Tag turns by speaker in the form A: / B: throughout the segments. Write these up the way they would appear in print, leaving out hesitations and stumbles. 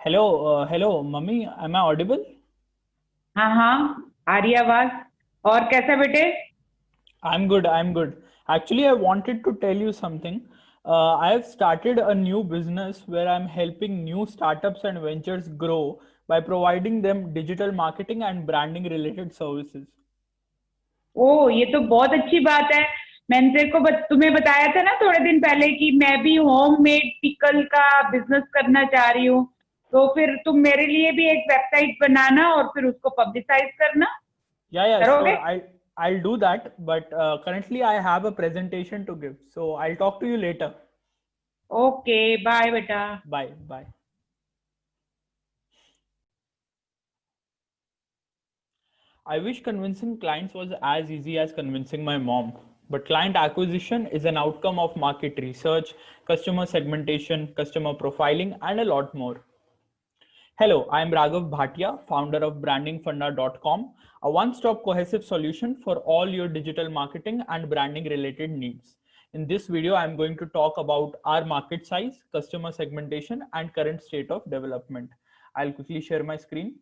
A: Hello, mummy. Am I audible?
B: हाँ हाँ, आ रही है आवाज। और कैसा बेटे?
A: I'm good. I'm good. Actually, I wanted to tell you something. I have started a new business where I'm helping new startups and ventures grow by providing them digital marketing and branding related services.
B: ओ, ये तो बहुत अच्छी बात है। मैंने तेरे को तुम्हें बताया था ना थोड़े दिन पहले कि मैं भी होम मेड पिकल का बिजनेस करना चाह रही हूँ। तो फिर तुम मेरे लिए भी एक वेबसाइट बनाना और फिर उसको पब्लिसाइज करना।
A: Yeah,
B: करोगे?
A: sure. I'll do that. But currently, I have a presentation to give, so I'll talk to you later.
B: Okay, bye बेटा।
A: Bye. Bye. I wish convincing clients was as easy as convincing my mom. But client acquisition is an outcome of market research, customer segmentation, customer profiling, and a lot more. Hello, I am Raghav Bhatia, founder of brandingfunda.com, a one stop cohesive solution for all your digital marketing and branding related needs. In this video, I am going to talk about our market size, customer segmentation, and current state of development. I'll quickly share my screen.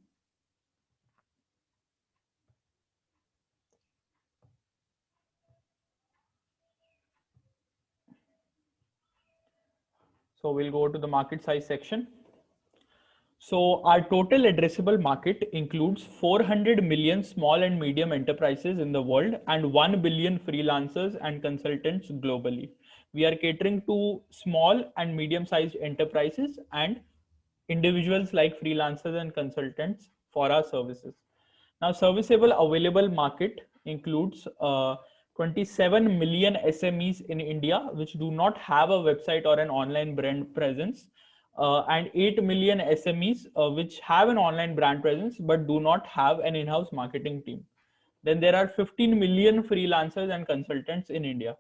A: So we'll go to the market size section. So our total addressable market includes 400 million small and medium enterprises in the world and 1 billion freelancers and consultants globally. We are catering to small and medium sized enterprises and individuals like freelancers and consultants for our services. Now, serviceable available market includes 27 million SMEs in India, which do not have a website or an online brand presence, and 8 million SMEs which have an online brand presence but do not have an in-house marketing team. Then there are 15 million freelancers and consultants in India.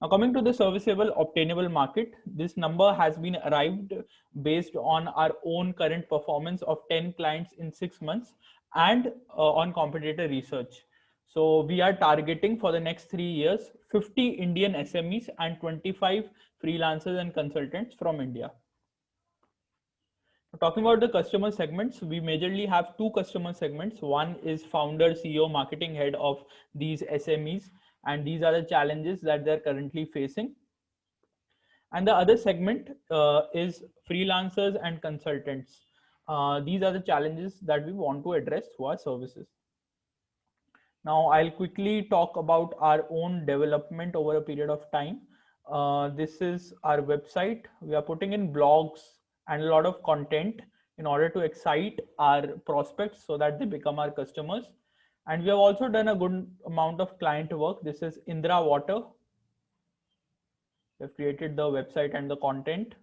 A: Now, coming to the serviceable obtainable market, this number has been arrived based on our own current performance of 10 clients in 6 months and on competitor research. So, we are targeting for the next 3 years 50 Indian SMEs and 25 freelancers and consultants from India. Talking about the customer segments, we majorly have two customer segments. One is founder, CEO, marketing head of these SMEs, and these are the challenges that they're currently facing. And the other segment is freelancers and consultants. These are the challenges that we want to address through our services. Now, I'll quickly talk about our own development over a period of time. This is our website. We are putting in blogs and a lot of content in order to excite our prospects so that they become our customers. And we have also done a good amount of client work. This is Indra Water. We have created the website and the content.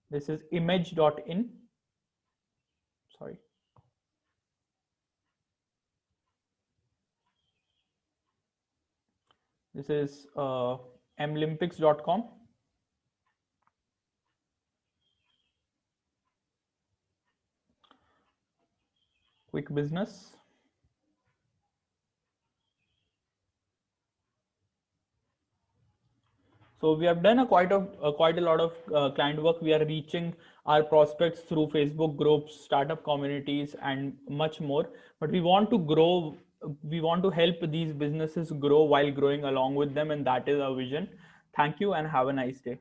A: This is image.in. Sorry. This is mlympics.com. Quick business. So we have done quite a lot of client work. We are reaching our prospects through Facebook groups, startup communities, and much more. But we want to grow. We want to help these businesses grow while growing along with them, and that is our vision. Thank you, and have a nice day.